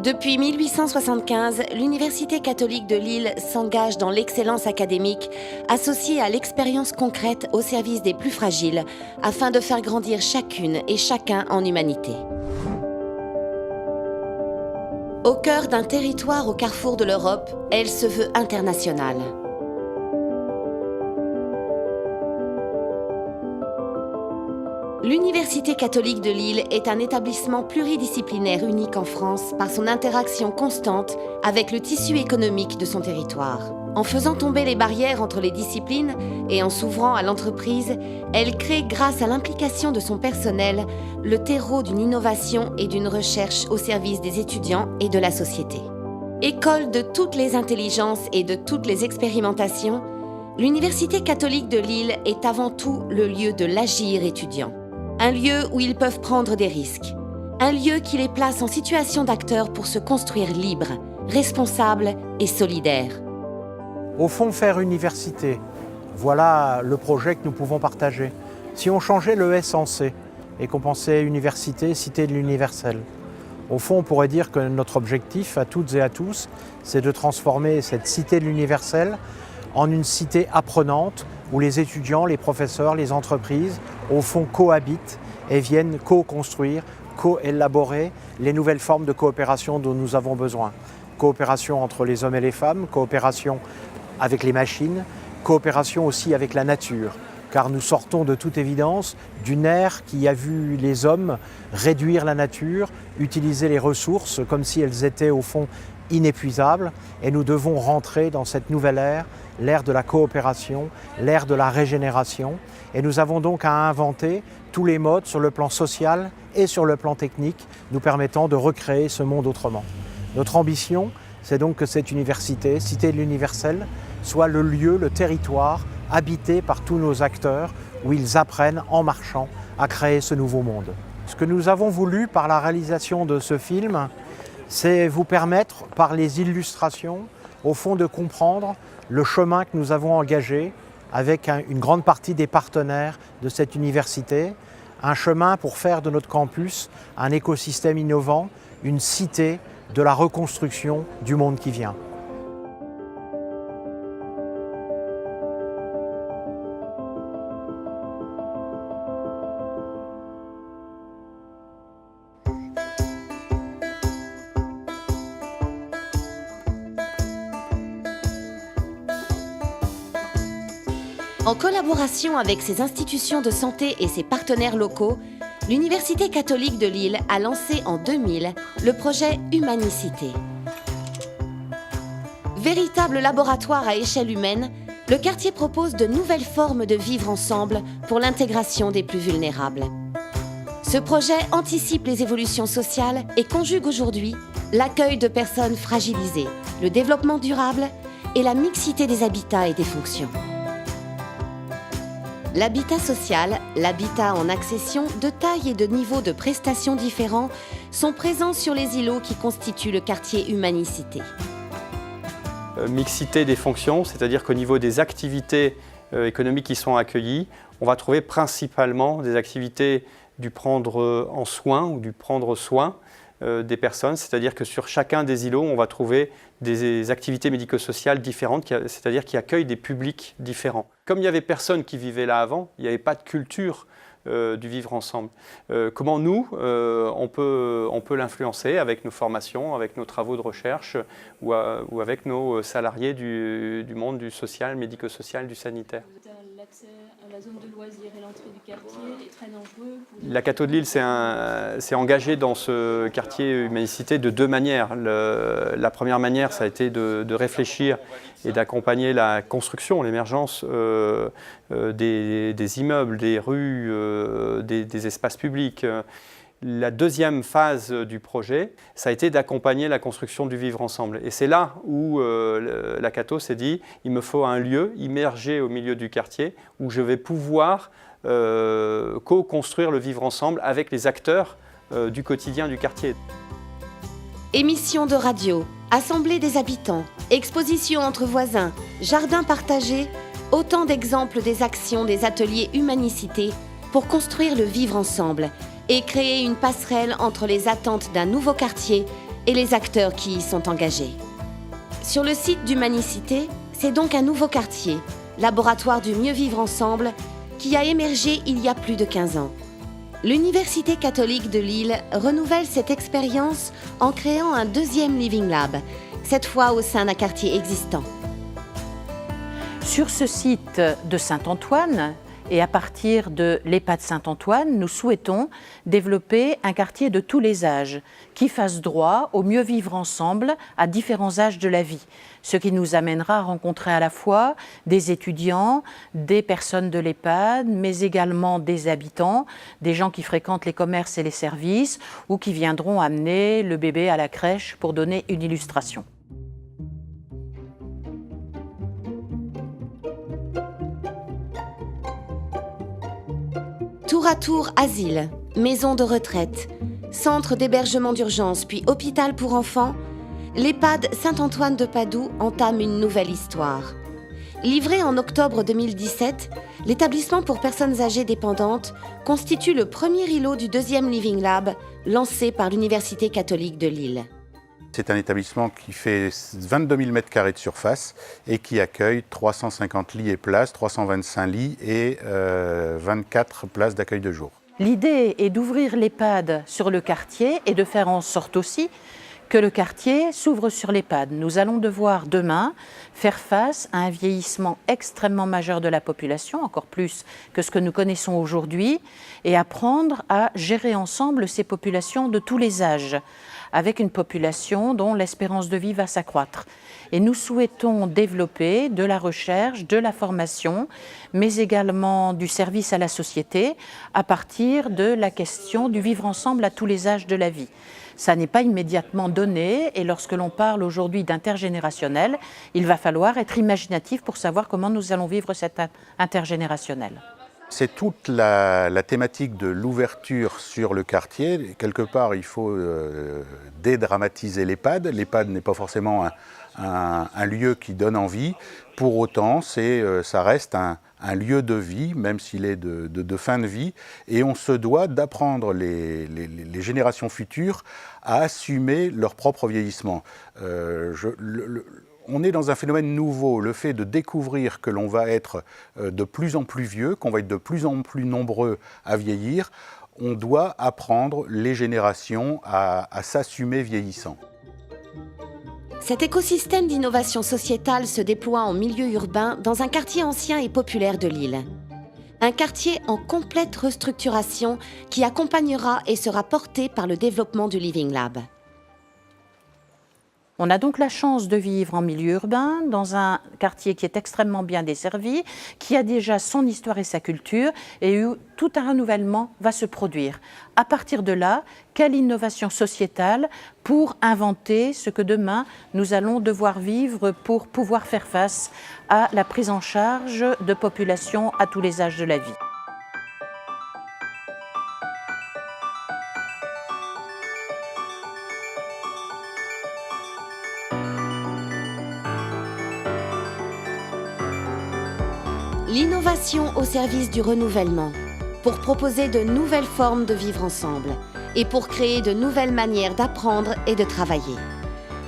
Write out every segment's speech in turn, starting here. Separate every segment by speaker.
Speaker 1: Depuis 1875, l'Université catholique de Lille s'engage dans l'excellence académique, associée à l'expérience concrète au service des plus fragiles, afin de faire grandir chacune et chacun en humanité. Au cœur d'un territoire au carrefour de l'Europe, elle se veut internationale. L'Université catholique de Lille est un établissement pluridisciplinaire unique en France par son interaction constante avec le tissu économique de son territoire. En faisant tomber les barrières entre les disciplines et en s'ouvrant à l'entreprise, elle crée, grâce à l'implication de son personnel, le terreau d'une innovation et d'une recherche au service des étudiants et de la société. École de toutes les intelligences et de toutes les expérimentations, l'Université catholique de Lille est avant tout le lieu de l'agir étudiant. Un lieu où ils peuvent prendre des risques. Un lieu qui les place en situation d'acteurs pour se construire libres, responsables et solidaires.
Speaker 2: Au fond, faire université, voilà le projet que nous pouvons partager. Si on changeait le S en C et qu'on pensait université, cité de l'universel, au fond, on pourrait dire que notre objectif à toutes et à tous, c'est de transformer cette cité de l'universel en une cité apprenante où les étudiants, les professeurs, les entreprises, au fond, cohabitent et viennent co-construire, co-élaborer les nouvelles formes de coopération dont nous avons besoin. Coopération entre les hommes et les femmes, coopération avec les machines, coopération aussi avec la nature. Car nous sortons de toute évidence d'une ère qui a vu les hommes réduire la nature, utiliser les ressources comme si elles étaient au fond inépuisables, et nous devons rentrer dans cette nouvelle ère, l'ère de la coopération, l'ère de la régénération, et nous avons donc à inventer tous les modes sur le plan social et sur le plan technique, nous permettant de recréer ce monde autrement. Notre ambition, c'est donc que cette université, cité de l'universel, soit le lieu, le territoire habité par tous nos acteurs, où ils apprennent en marchant à créer ce nouveau monde. Ce que nous avons voulu par la réalisation de ce film, c'est vous permettre, par les illustrations, au fond de comprendre le chemin que nous avons engagé avec une grande partie des partenaires de cette université, un chemin pour faire de notre campus un écosystème innovant, une cité de la reconstruction du monde qui vient.
Speaker 1: En collaboration avec ses institutions de santé et ses partenaires locaux, l'Université catholique de Lille a lancé en 2000 le projet Humanicité. Véritable laboratoire à échelle humaine, le quartier propose de nouvelles formes de vivre ensemble pour l'intégration des plus vulnérables. Ce projet anticipe les évolutions sociales et conjugue aujourd'hui l'accueil de personnes fragilisées, le développement durable et la mixité des habitats et des fonctions. L'habitat social, l'habitat en accession, de taille et de niveau de prestations différents, sont présents sur les îlots qui constituent le quartier Humanicité.
Speaker 3: Mixité des fonctions, c'est-à-dire qu'au niveau des activités économiques qui sont accueillies, on va trouver principalement des activités du prendre en soin ou du prendre soin des personnes, c'est-à-dire que sur chacun des îlots, on va trouver des activités médico-sociales différentes, c'est-à-dire qui accueillent des publics différents. Comme il n'y avait personne qui vivait là avant, il n'y avait pas de culture du vivre ensemble. Comment nous, on peut l'influencer avec nos formations, avec nos travaux de recherche ou avec nos salariés du monde du social, médico-social, du sanitaire.
Speaker 4: L'accès à la zone de loisirs et l'entrée du quartier est très dangereux.
Speaker 3: La Catho de Lille s'est engagée dans ce quartier Humanicité de deux manières. La première manière, ça a été de réfléchir et d'accompagner la construction, l'émergence des immeubles, des rues, des espaces publics. La deuxième phase du projet, ça a été d'accompagner la construction du vivre ensemble. Et c'est là où la Catho s'est dit, il me faut un lieu immergé au milieu du quartier où je vais pouvoir co-construire le vivre ensemble avec les acteurs du quotidien du quartier.
Speaker 1: Émissions de radio, assemblée des habitants, expositions entre voisins, jardins partagés, autant d'exemples des actions des ateliers Humanicité pour construire le vivre ensemble et créer une passerelle entre les attentes d'un nouveau quartier et les acteurs qui y sont engagés. Sur le site d'Humanicité, c'est donc un nouveau quartier, laboratoire du mieux vivre ensemble, qui a émergé il y a plus de 15 ans. L'Université catholique de Lille renouvelle cette expérience en créant un deuxième Living Lab, cette fois au sein d'un quartier existant.
Speaker 5: Sur ce site de Saint-Antoine, et à partir de l'EHPAD Saint-Antoine, nous souhaitons développer un quartier de tous les âges qui fasse droit au mieux vivre ensemble à différents âges de la vie. Ce qui nous amènera à rencontrer à la fois des étudiants, des personnes de l'EHPAD, mais également des habitants, des gens qui fréquentent les commerces et les services ou qui viendront amener le bébé à la crèche pour donner une illustration.
Speaker 1: Tour à tour asile, maison de retraite, centre d'hébergement d'urgence puis hôpital pour enfants, l'EHPAD Saint-Antoine de Padoue entame une nouvelle histoire. Livré en octobre 2017, l'établissement pour personnes âgées dépendantes constitue le premier îlot du deuxième Living Lab lancé par l'Université catholique de Lille.
Speaker 6: C'est un établissement qui fait 22 000 m² de surface et qui accueille 350 lits et places, 325 lits et 24 places d'accueil de jour.
Speaker 5: L'idée est d'ouvrir l'EHPAD sur le quartier et de faire en sorte aussi que le quartier s'ouvre sur l'EHPAD. Nous allons devoir demain faire face à un vieillissement extrêmement majeur de la population, encore plus que ce que nous connaissons aujourd'hui, et apprendre à gérer ensemble ces populations de tous les âges, avec une population dont l'espérance de vie va s'accroître. Et nous souhaitons développer de la recherche, de la formation, mais également du service à la société à partir de la question du vivre ensemble à tous les âges de la vie. Ça n'est pas immédiatement donné et lorsque l'on parle aujourd'hui d'intergénérationnel, il va falloir être imaginatif pour savoir comment nous allons vivre cet intergénérationnel.
Speaker 6: C'est toute la thématique de l'ouverture sur le quartier. Quelque part, il faut dédramatiser l'EHPAD. L'EHPAD n'est pas forcément un lieu qui donne envie. Pour autant, ça reste un lieu de vie, même s'il est de fin de vie. Et on se doit d'apprendre les générations futures à assumer leur propre vieillissement. On est dans un phénomène nouveau, le fait de découvrir que l'on va être de plus en plus vieux, qu'on va être de plus en plus nombreux à vieillir. On doit apprendre les générations à s'assumer vieillissant.
Speaker 1: Cet écosystème d'innovation sociétale se déploie en milieu urbain dans un quartier ancien et populaire de Lille. Un quartier en complète restructuration qui accompagnera et sera porté par le développement du Living Lab.
Speaker 5: On a donc la chance de vivre en milieu urbain, dans un quartier qui est extrêmement bien desservi, qui a déjà son histoire et sa culture, et où tout un renouvellement va se produire. À partir de là, quelle innovation sociétale pour inventer ce que demain nous allons devoir vivre pour pouvoir faire face à la prise en charge de populations à tous les âges de la vie.
Speaker 1: L'innovation au service du renouvellement, pour proposer de nouvelles formes de vivre ensemble et pour créer de nouvelles manières d'apprendre et de travailler.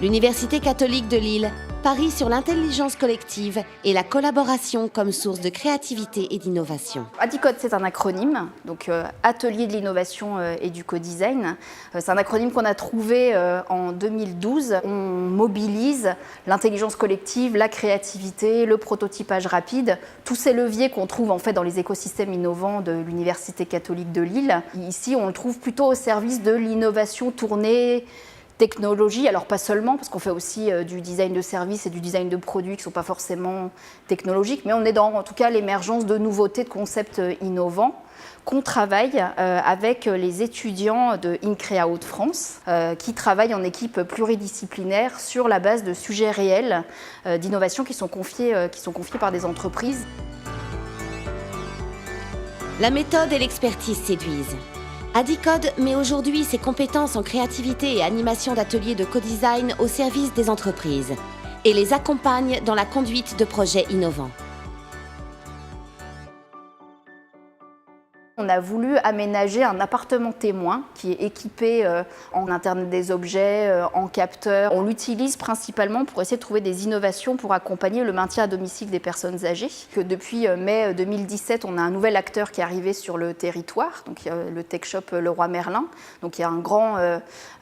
Speaker 1: L'Université catholique de Lille parie sur l'intelligence collective et la collaboration comme source de créativité et d'innovation.
Speaker 7: ADICODE, c'est un acronyme, donc Atelier de l'innovation et du co-design. C'est un acronyme qu'on a trouvé en 2012. On mobilise l'intelligence collective, la créativité, le prototypage rapide, tous ces leviers qu'on trouve en fait dans les écosystèmes innovants de l'Université catholique de Lille. Ici, on le trouve plutôt au service de l'innovation tournée technologie, alors pas seulement, parce qu'on fait aussi du design de services et du design de produits qui ne sont pas forcément technologiques, mais on est dans, en tout cas, l'émergence de nouveautés, de concepts innovants qu'on travaille avec les étudiants de INCREA Hauts-de-France, qui travaillent en équipe pluridisciplinaire sur la base de sujets réels d'innovation qui sont confiés par des entreprises.
Speaker 1: La méthode et l'expertise séduisent. ADICODE met aujourd'hui ses compétences en créativité et animation d'ateliers de co-design au service des entreprises et les accompagne dans la conduite de projets innovants.
Speaker 7: On a voulu aménager un appartement témoin qui est équipé en Internet des objets, en capteur. On l'utilise principalement pour essayer de trouver des innovations pour accompagner le maintien à domicile des personnes âgées. Depuis mai 2017, on a un nouvel acteur qui est arrivé sur le territoire, donc le Tech Shop Leroy Merlin. Donc il y a un grand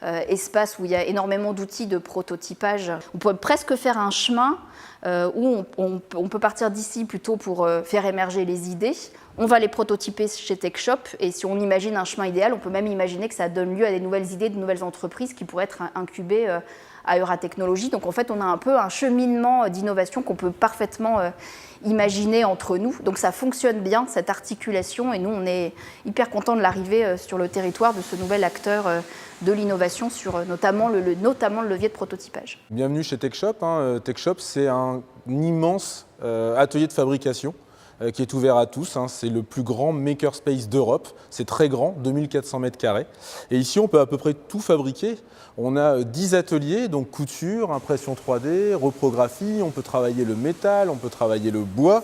Speaker 7: espace où il y a énormément d'outils de prototypage. On peut presque faire un chemin où on peut partir d'ici plutôt pour faire émerger les idées. On va les prototyper chez Tech Shop et si on imagine un chemin idéal, on peut même imaginer que ça donne lieu à des nouvelles idées, de nouvelles entreprises qui pourraient être incubées à Euratechnologies. Donc en fait, on a un peu un cheminement d'innovation qu'on peut parfaitement imaginer entre nous. Donc ça fonctionne bien, cette articulation, et nous, on est hyper contents de l'arrivée sur le territoire de ce nouvel acteur de l'innovation sur notamment le levier de prototypage.
Speaker 8: Bienvenue chez Tech Shop. Tech Shop, c'est un immense atelier de fabrication qui est ouvert à tous. C'est le plus grand makerspace d'Europe. C'est très grand, 2400 m². Et ici, on peut à peu près tout fabriquer. On a 10 ateliers, donc couture, impression 3D, reprographie. On peut travailler le métal, on peut travailler le bois.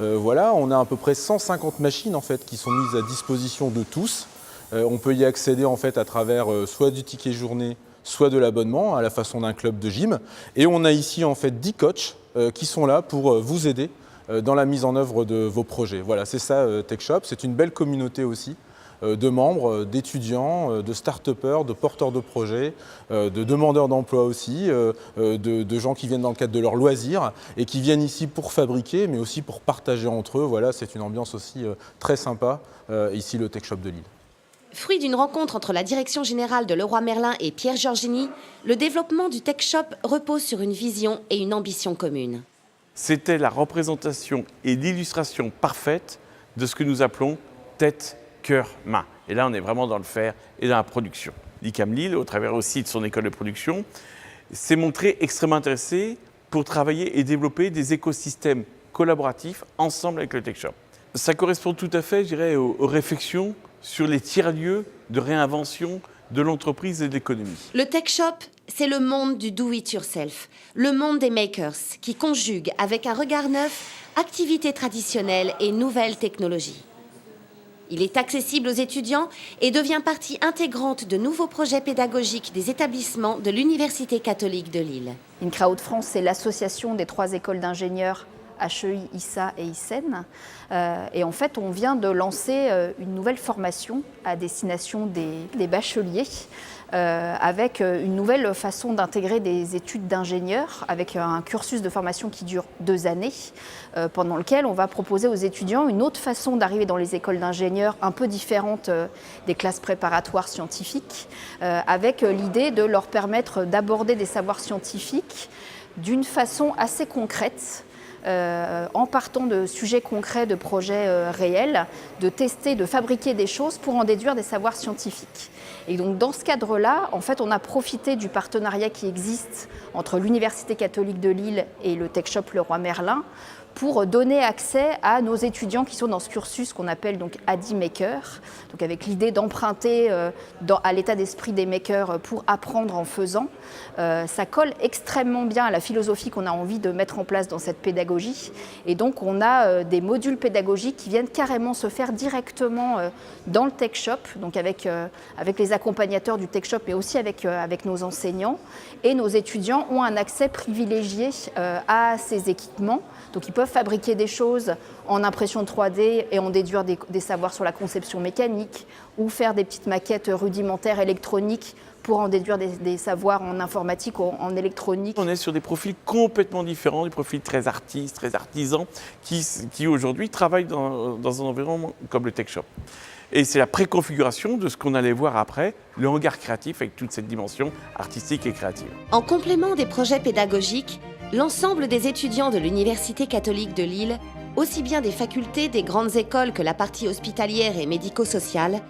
Speaker 8: Voilà, on a à peu près 150 machines en fait, qui sont mises à disposition de tous. On peut y accéder en fait, à travers soit du ticket journée, soit de l'abonnement, à la façon d'un club de gym. Et on a ici en fait 10 coachs qui sont là pour vous aider dans la mise en œuvre de vos projets. Voilà, c'est ça Tech Shop. C'est une belle communauté aussi de membres, d'étudiants, de start-upers, de porteurs de projets, de demandeurs d'emploi aussi, de gens qui viennent dans le cadre de leurs loisirs et qui viennent ici pour fabriquer, mais aussi pour partager entre eux. Voilà, c'est une ambiance aussi très sympa, ici le Tech Shop de Lille.
Speaker 1: Fruit d'une rencontre entre la direction générale de Leroy Merlin et Pierre Giorgini, le développement du Tech Shop repose sur une vision et une ambition communes.
Speaker 9: C'était la représentation et l'illustration parfaite de ce que nous appelons tête, cœur, main. Et là, on est vraiment dans le faire et dans la production. l'ICAM Lille, au travers aussi de son école de production, s'est montré extrêmement intéressé pour travailler et développer des écosystèmes collaboratifs ensemble avec le Tech Shop. Ça correspond tout à fait, je dirais, aux réflexions sur les tiers-lieux de réinvention de l'entreprise et de l'économie.
Speaker 1: Le Tech Shop, c'est le monde du do-it-yourself, le monde des makers, qui conjugue avec un regard neuf activités traditionnelles et nouvelles technologies. Il est accessible aux étudiants et devient partie intégrante de nouveaux projets pédagogiques des établissements de l'Université catholique de Lille.
Speaker 7: InCrowd France, c'est l'association des 3 écoles d'ingénieurs HEI, ISA et ISEN. Et en fait, on vient de lancer une nouvelle formation à destination des bacheliers avec une nouvelle façon d'intégrer des études d'ingénieurs avec un cursus de formation qui dure 2 années pendant lequel on va proposer aux étudiants une autre façon d'arriver dans les écoles d'ingénieurs un peu différente des classes préparatoires scientifiques avec l'idée de leur permettre d'aborder des savoirs scientifiques d'une façon assez concrète. En partant de sujets concrets, de projets réels, de tester, de fabriquer des choses pour en déduire des savoirs scientifiques. Et donc dans ce cadre-là, en fait, on a profité du partenariat qui existe entre l'Université catholique de Lille et le Tech Shop Leroy Merlin pour donner accès à nos étudiants qui sont dans ce cursus qu'on appelle donc Adi Maker, donc avec l'idée d'emprunter à l'état d'esprit des makers pour apprendre en faisant. Ça colle extrêmement bien à la philosophie qu'on a envie de mettre en place dans cette pédagogie. Et donc on a des modules pédagogiques qui viennent carrément se faire directement dans le Tech Shop, donc avec les accompagnateurs du Tech Shop et aussi avec nos enseignants. Et nos étudiants ont un accès privilégié à ces équipements. Donc ils peuvent fabriquer des choses en impression 3D et en déduire des savoirs sur la conception mécanique ou faire des petites maquettes rudimentaires électroniques pour en déduire des savoirs en informatique ou en électronique.
Speaker 9: On est sur des profils complètement différents, des profils très artistes, très artisans, qui aujourd'hui travaillent dans un environnement comme le Tech Shop. Et c'est la préconfiguration de ce qu'on allait voir après, le hangar créatif avec toute cette dimension artistique et créative.
Speaker 1: En complément des projets pédagogiques, l'ensemble des étudiants de l'Université catholique de Lille, aussi bien des facultés, des grandes écoles que la partie hospitalière et médico-sociale,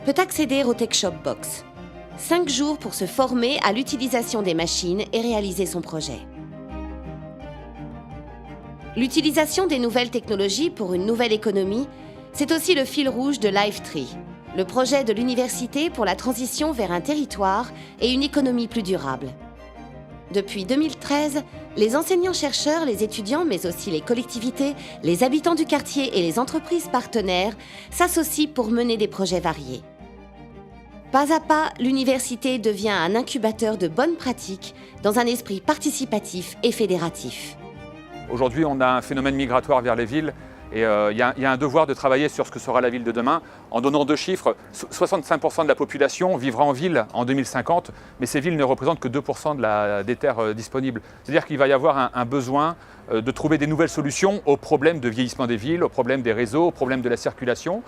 Speaker 1: peut accéder au Tech Shop Box. 5 jours pour se former à l'utilisation des machines et réaliser son projet. L'utilisation des nouvelles technologies pour une nouvelle économie, c'est aussi le fil rouge de LiveTree, le projet de l'université pour la transition vers un territoire et une économie plus durable. Depuis 2013, les enseignants-chercheurs, les étudiants, mais aussi les collectivités, les habitants du quartier et les entreprises partenaires s'associent pour mener des projets variés. Pas à pas, l'université devient un incubateur de bonnes pratiques dans un esprit participatif et fédératif.
Speaker 10: Aujourd'hui, on a un phénomène migratoire vers les villes et il y a un devoir de travailler sur ce que sera la ville de demain. En donnant deux chiffres, 65% de la population vivra en ville en 2050, mais ces villes ne représentent que 2% des terres disponibles. C'est-à-dire qu'il va y avoir un besoin de trouver des nouvelles solutions aux problèmes de vieillissement des villes, aux problèmes des réseaux, aux problèmes de la circulation.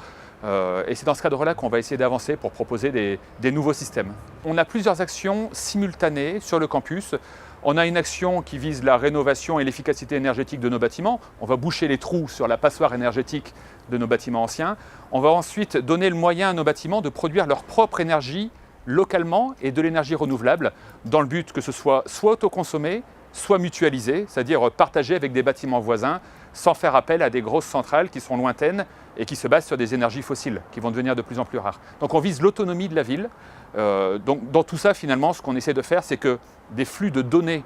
Speaker 10: Et c'est dans ce cadre-là qu'on va essayer d'avancer pour proposer des nouveaux systèmes. On a plusieurs actions simultanées sur le campus. On a une action qui vise la rénovation et l'efficacité énergétique de nos bâtiments. On va boucher les trous sur la passoire énergétique de nos bâtiments anciens. On va ensuite donner le moyen à nos bâtiments de produire leur propre énergie localement et de l'énergie renouvelable dans le but que ce soit autoconsommé, soit mutualisé, c'est-à-dire partagé avec des bâtiments voisins sans faire appel à des grosses centrales qui sont lointaines et qui se basent sur des énergies fossiles qui vont devenir de plus en plus rares. Donc on vise l'autonomie de la ville. Donc dans tout ça, finalement, ce qu'on essaie de faire, c'est que des flux de données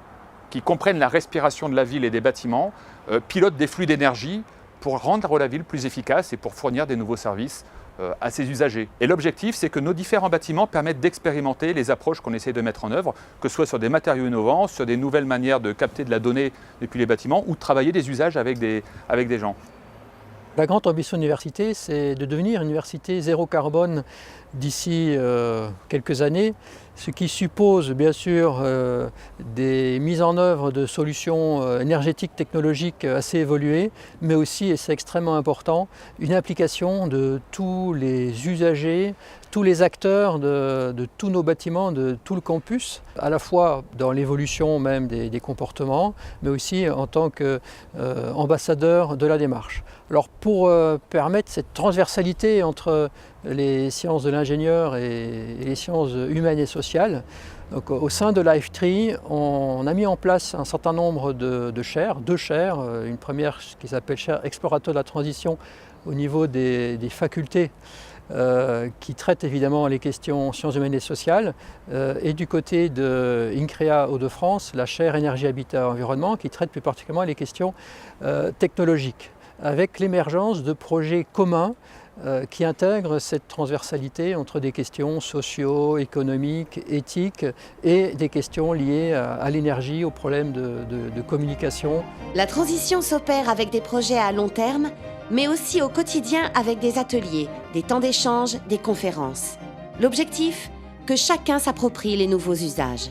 Speaker 10: qui comprennent la respiration de la ville et des bâtiments pilotent des flux d'énergie pour rendre la ville plus efficace et pour fournir des nouveaux services à ses usagers. Et l'objectif, c'est que nos différents bâtiments permettent d'expérimenter les approches qu'on essaie de mettre en œuvre, que ce soit sur des matériaux innovants, sur des nouvelles manières de capter de la donnée depuis les bâtiments ou de travailler des usages avec des gens.
Speaker 11: La grande ambition de l'université, c'est de devenir une université zéro carbone d'ici quelques années, ce qui suppose bien sûr des mises en œuvre de solutions énergétiques, technologiques assez évoluées, mais aussi, et c'est extrêmement important, une implication de tous les usagers, tous les acteurs de tous nos bâtiments, de tout le campus, à la fois dans l'évolution même des comportements, mais aussi en tant qu'ambassadeur de la démarche. Alors pour permettre cette transversalité entre les sciences de l'ingénieur et les sciences humaines et sociales, donc, au sein de Life3, on a mis en place un certain nombre de chaires, deux chaires, une première qui s'appelle chaire explorateur de la transition au niveau des facultés, qui traite évidemment les questions sciences humaines et sociales, et du côté de INCREA Hauts-de-France, la chaire énergie, habitat, environnement, qui traite plus particulièrement les questions technologiques, avec l'émergence de projets communs qui intègrent cette transversalité entre des questions socio-économiques, éthiques et des questions liées à l'énergie, aux problèmes de communication.
Speaker 1: La transition s'opère avec des projets à long terme, mais aussi au quotidien avec des ateliers, des temps d'échange, des conférences. L'objectif, que chacun s'approprie les nouveaux usages.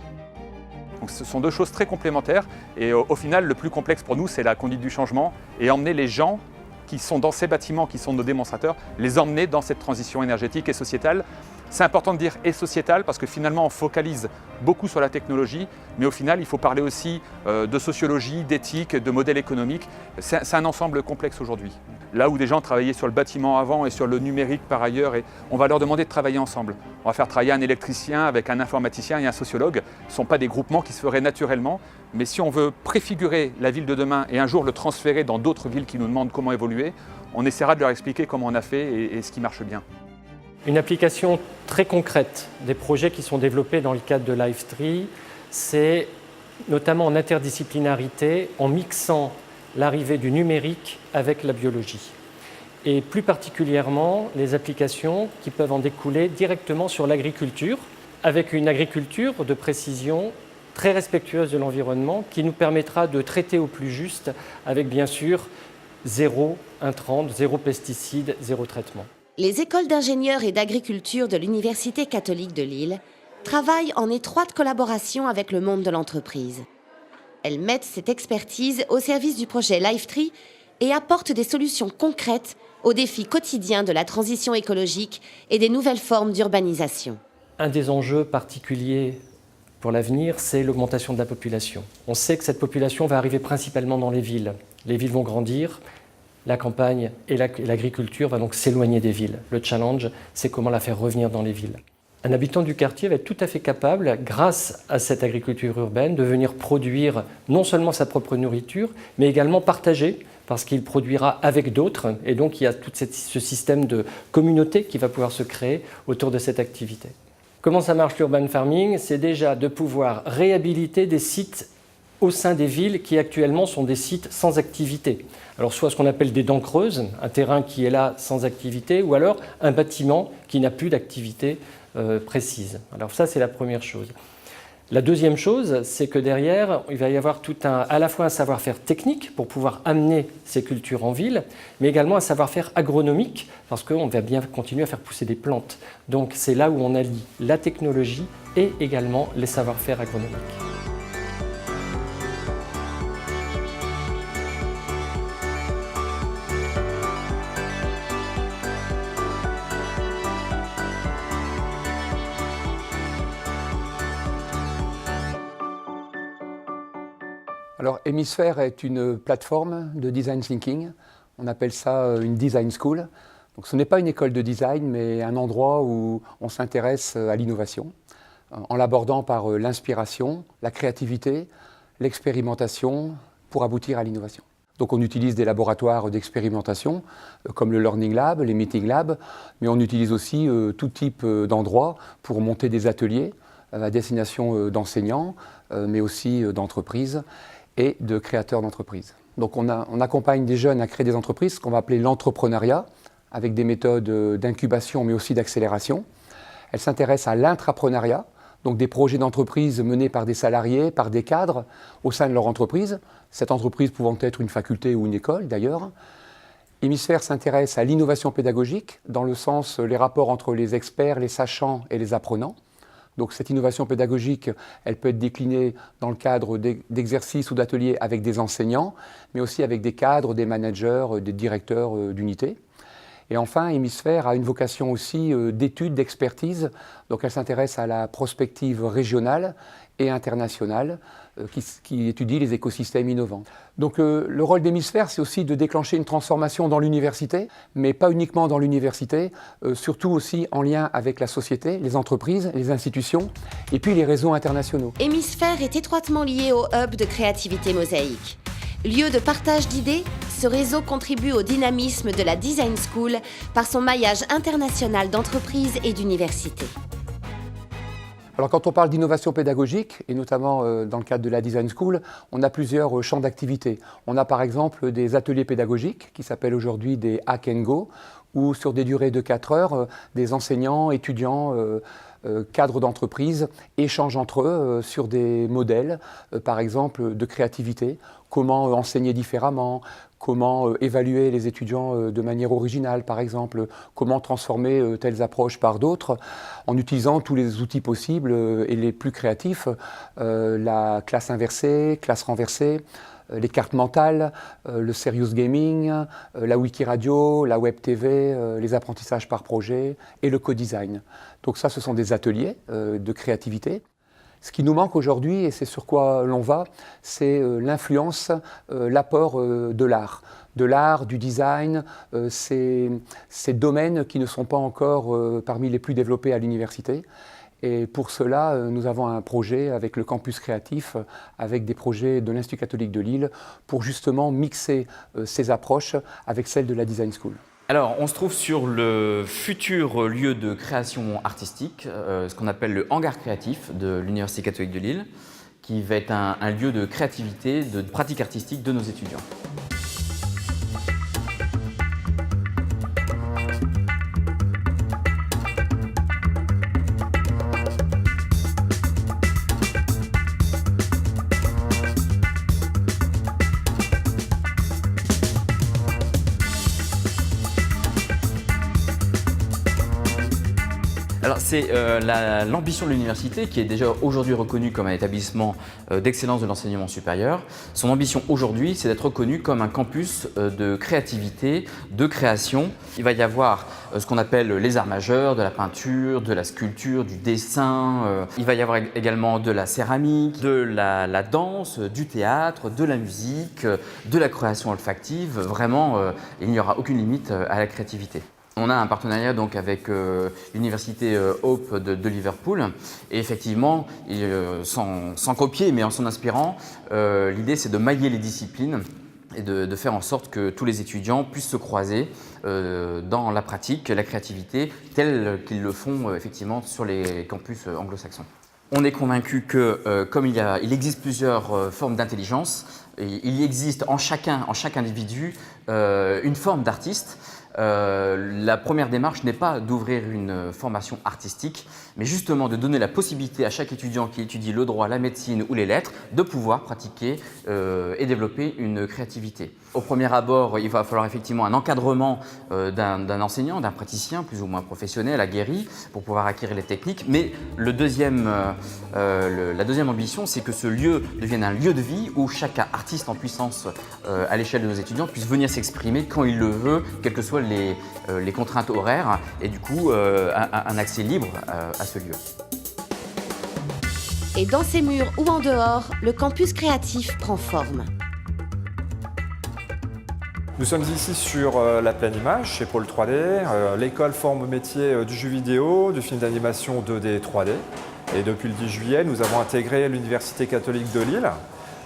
Speaker 10: Donc, ce sont deux choses très complémentaires et au final, le plus complexe pour nous, c'est la conduite du changement et emmener les gens qui sont dans ces bâtiments, qui sont nos démonstrateurs, les emmener dans cette transition énergétique et sociétale. C'est important de dire et sociétale parce que finalement on focalise beaucoup sur la technologie, mais au final il faut parler aussi de sociologie, d'éthique, de modèle économique. C'est un ensemble complexe aujourd'hui. Là où des gens travaillaient sur le bâtiment avant et sur le numérique par ailleurs, et on va leur demander de travailler ensemble. On va faire travailler un électricien avec un informaticien et un sociologue. Ce ne sont pas des groupements qui se feraient naturellement, mais si on veut préfigurer la ville de demain et un jour le transférer dans d'autres villes qui nous demandent comment évoluer, on essaiera de leur expliquer comment on a fait et ce qui marche bien.
Speaker 12: Une application très concrète des projets qui sont développés dans le cadre de Life3, c'est notamment en interdisciplinarité, en mixant l'arrivée du numérique avec la biologie. Et plus particulièrement, les applications qui peuvent en découler directement sur l'agriculture, avec une agriculture de précision très respectueuse de l'environnement qui nous permettra de traiter au plus juste avec bien sûr zéro intrants, zéro pesticides, zéro traitement.
Speaker 1: Les écoles d'ingénieurs et d'agriculture de l'Université catholique de Lille travaillent en étroite collaboration avec le monde de l'entreprise. Elles mettent cette expertise au service du projet Life3 et apportent des solutions concrètes aux défis quotidiens de la transition écologique et des nouvelles formes d'urbanisation.
Speaker 12: Un des enjeux particuliers pour l'avenir, c'est l'augmentation de la population. On sait que cette population va arriver principalement dans les villes. Les villes vont grandir. La campagne et l'agriculture va donc s'éloigner des villes. Le challenge, c'est comment la faire revenir dans les villes. Un habitant du quartier va être tout à fait capable, grâce à cette agriculture urbaine, de venir produire non seulement sa propre nourriture, mais également partager, parce qu'il produira avec d'autres. Et donc, il y a tout ce système de communauté qui va pouvoir se créer autour de cette activité. Comment ça marche l'urban farming? C'est déjà de pouvoir réhabiliter des sites au sein des villes qui actuellement sont des sites sans activité. Alors soit ce qu'on appelle des dents creuses, un terrain qui est là sans activité, ou alors un bâtiment qui n'a plus d'activité précise. Alors ça, c'est la première chose. La deuxième chose, c'est que derrière, il va y avoir à la fois un savoir-faire technique pour pouvoir amener ces cultures en ville, mais également un savoir-faire agronomique, parce qu'on va bien continuer à faire pousser des plantes. Donc c'est là où on allie la technologie et également les savoir-faire agronomiques.
Speaker 13: Alors, Hémisphère est une plateforme de design thinking. On appelle ça une design school. Donc, ce n'est pas une école de design, mais un endroit où on s'intéresse à l'innovation, en l'abordant par l'inspiration, la créativité, l'expérimentation, pour aboutir à l'innovation. Donc, on utilise des laboratoires d'expérimentation, comme le Learning Lab, les Meeting Labs, mais on utilise aussi tout type d'endroits pour monter des ateliers à destination d'enseignants, mais aussi d'entreprises et de créateurs d'entreprises. Donc on accompagne des jeunes à créer des entreprises, ce qu'on va appeler l'entrepreneuriat, avec des méthodes d'incubation mais aussi d'accélération. Elles s'intéressent à l'intrapreneuriat, donc des projets d'entreprise menés par des salariés, par des cadres au sein de leur entreprise, cette entreprise pouvant être une faculté ou une école d'ailleurs. Hémisphère s'intéresse à l'innovation pédagogique, dans le sens les rapports entre les experts, les sachants et les apprenants. Donc cette innovation pédagogique, elle peut être déclinée dans le cadre d'exercices ou d'ateliers avec des enseignants, mais aussi avec des cadres, des managers, des directeurs d'unités. Et enfin, Hémisphère a une vocation aussi d'étude, d'expertise. Donc elle s'intéresse à la prospective régionale et internationale qui étudie les écosystèmes innovants. Donc le rôle d'Hémisphère, c'est aussi de déclencher une transformation dans l'université, mais pas uniquement dans l'université, surtout aussi en lien avec la société, les entreprises, les institutions et puis les réseaux internationaux.
Speaker 1: Hémisphère est étroitement lié au hub de créativité mosaïque. Lieu de partage d'idées, ce réseau contribue au dynamisme de la Design School par son maillage international d'entreprises et d'universités.
Speaker 13: Alors quand on parle d'innovation pédagogique, et notamment dans le cadre de la Design School, on a plusieurs champs d'activité. On a par exemple des ateliers pédagogiques qui s'appellent aujourd'hui des Hack and Go, où sur des durées de 4 heures, des enseignants, étudiants, cadres d'entreprise échangent entre eux sur des modèles, par exemple de créativité, comment enseigner différemment, comment évaluer les étudiants de manière originale, par exemple, comment transformer telles approches par d'autres, en utilisant tous les outils possibles et les plus créatifs, la classe inversée, classe renversée, les cartes mentales, le serious gaming, la wiki radio, la web TV, les apprentissages par projet et le co-design. Donc ça, ce sont des ateliers de créativité. Ce qui nous manque aujourd'hui, et c'est sur quoi l'on va, c'est l'influence, l'apport de l'art, du design, ces domaines qui ne sont pas encore parmi les plus développés à l'université. Et pour cela, nous avons un projet avec le campus créatif, avec des projets de l'Institut catholique de Lille, pour justement mixer ces approches avec celles de la Design School.
Speaker 14: Alors, on se trouve sur le futur lieu de création artistique, ce qu'on appelle le hangar créatif de l'Université catholique de Lille, qui va être un lieu de créativité, de pratique artistique de nos étudiants. Alors c'est l'ambition de l'université qui est déjà aujourd'hui reconnue comme un établissement d'excellence de l'enseignement supérieur. Son ambition aujourd'hui, c'est d'être reconnu comme un campus de créativité, de création. Il va y avoir ce qu'on appelle les arts majeurs, de la peinture, de la sculpture, du dessin. Il va y avoir également de la céramique, de la danse, du théâtre, de la musique, de la création olfactive. Vraiment, il n'y aura aucune limite à la créativité. On a un partenariat donc avec l'université Hope de Liverpool et effectivement, sans copier mais en s'en inspirant, l'idée c'est de mailler les disciplines et de faire en sorte que tous les étudiants puissent se croiser dans la pratique, la créativité, telle qu'ils le font effectivement sur les campus anglo-saxons. On est convaincu que comme il existe plusieurs formes d'intelligence, il existe en chaque individu une forme d'artiste. La première démarche n'est pas d'ouvrir une formation artistique, mais justement de donner la possibilité à chaque étudiant qui étudie le droit, la médecine ou les lettres de pouvoir pratiquer et développer une créativité. Au premier abord, il va falloir effectivement un encadrement d'un enseignant, d'un praticien plus ou moins professionnel, aguerri, pour pouvoir acquérir les techniques. Mais la deuxième ambition, c'est que ce lieu devienne un lieu de vie où chaque artiste en puissance à l'échelle de nos étudiants puisse venir s'exprimer quand il le veut, quelles que soient les contraintes horaires, et du coup un accès libre à ce lieu.
Speaker 1: Et dans ces murs ou en dehors, le campus créatif prend forme.
Speaker 15: Nous sommes ici sur la pleine image, chez Pôle 3D. L'école forme au métier du jeu vidéo, du film d'animation 2D et 3D. Et depuis le 10 juillet, nous avons intégré l'Université catholique de Lille,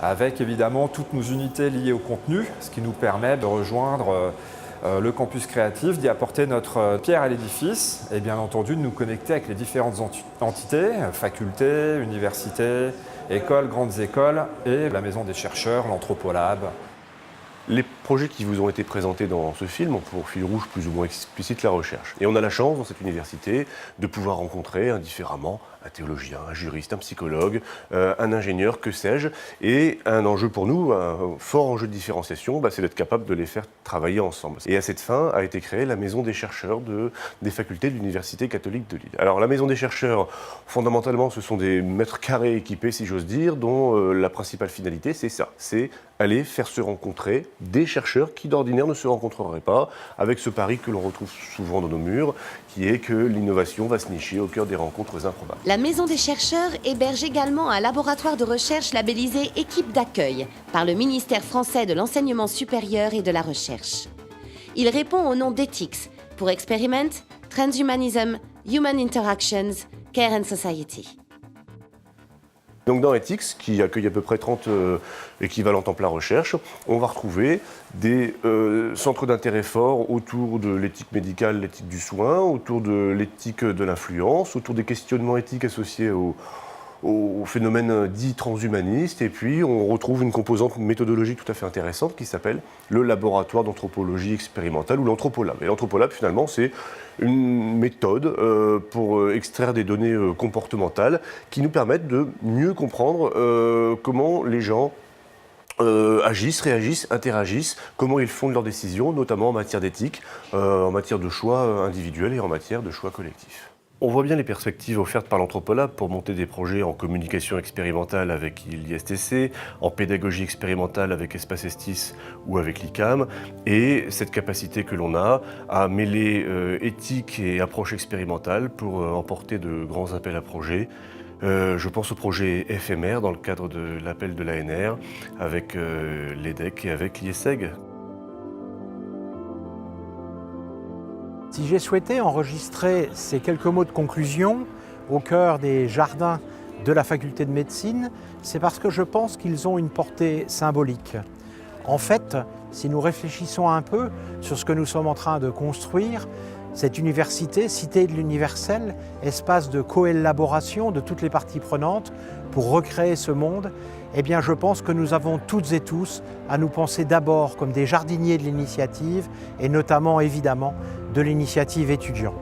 Speaker 15: avec évidemment toutes nos unités liées au contenu, ce qui nous permet de rejoindre le campus créatif, d'y apporter notre pierre à l'édifice et bien entendu de nous connecter avec les différentes entités, facultés, universités, écoles, grandes écoles et la maison des chercheurs, l'Anthropolab.
Speaker 16: Les projets qui vous ont été présentés dans ce film ont pour fil rouge plus ou moins explicite la recherche. Et on a la chance dans cette université de pouvoir rencontrer indifféremment un théologien, un juriste, un psychologue, un ingénieur, que sais-je. Et un enjeu pour nous, un fort enjeu de différenciation, c'est d'être capable de les faire travailler ensemble. Et à cette fin a été créée la Maison des chercheurs des facultés de l'Université catholique de Lille. Alors la Maison des chercheurs, fondamentalement, ce sont des mètres carrés équipés, si j'ose dire, dont la principale finalité, c'est ça, c'est aller faire se rencontrer des chercheurs qui d'ordinaire ne se rencontreraient pas, avec ce pari que l'on retrouve souvent dans nos murs, qui est que l'innovation va se nicher au cœur des rencontres improbables.
Speaker 1: La Maison des chercheurs héberge également un laboratoire de recherche labellisé Équipe d'accueil par le ministère français de l'Enseignement supérieur et de la Recherche. Il répond au nom d'Ethics pour Experiment, Transhumanism, Human Interactions, Care and Society.
Speaker 16: Donc dans Ethics, qui accueille à peu près 30 équivalents temps plein recherche, on va retrouver des centres d'intérêt forts autour de l'éthique médicale, l'éthique du soin, autour de l'éthique de l'influence, autour des questionnements éthiques associés aux phénomènes dits transhumanistes. Et puis on retrouve une composante méthodologique tout à fait intéressante qui s'appelle le laboratoire d'anthropologie expérimentale ou l'Anthropolab. Et l'Anthropolab, finalement, c'est une méthode pour extraire des données comportementales qui nous permettent de mieux comprendre comment les gens agissent, réagissent, interagissent, comment ils font de leurs décisions, notamment en matière d'éthique, en matière de choix individuels et en matière de choix collectifs. On voit bien les perspectives offertes par l'Anthropolab pour monter des projets en communication expérimentale avec l'ISTC, en pédagogie expérimentale avec Espace Estis ou avec l'ICAM, et cette capacité que l'on a à mêler éthique et approche expérimentale pour emporter de grands appels à projets. Je pense au projet éphémère dans le cadre de l'appel de l'ANR avec l'EDEC et avec l'IESEG.
Speaker 2: Si j'ai souhaité enregistrer ces quelques mots de conclusion au cœur des jardins de la faculté de médecine, c'est parce que je pense qu'ils ont une portée symbolique. En fait, si nous réfléchissons un peu sur ce que nous sommes en train de construire, cette université, cité de l'universel, espace de coélaboration de toutes les parties prenantes pour recréer ce monde, eh bien je pense que nous avons toutes et tous à nous penser d'abord comme des jardiniers de l'initiative et notamment évidemment de l'initiative étudiante.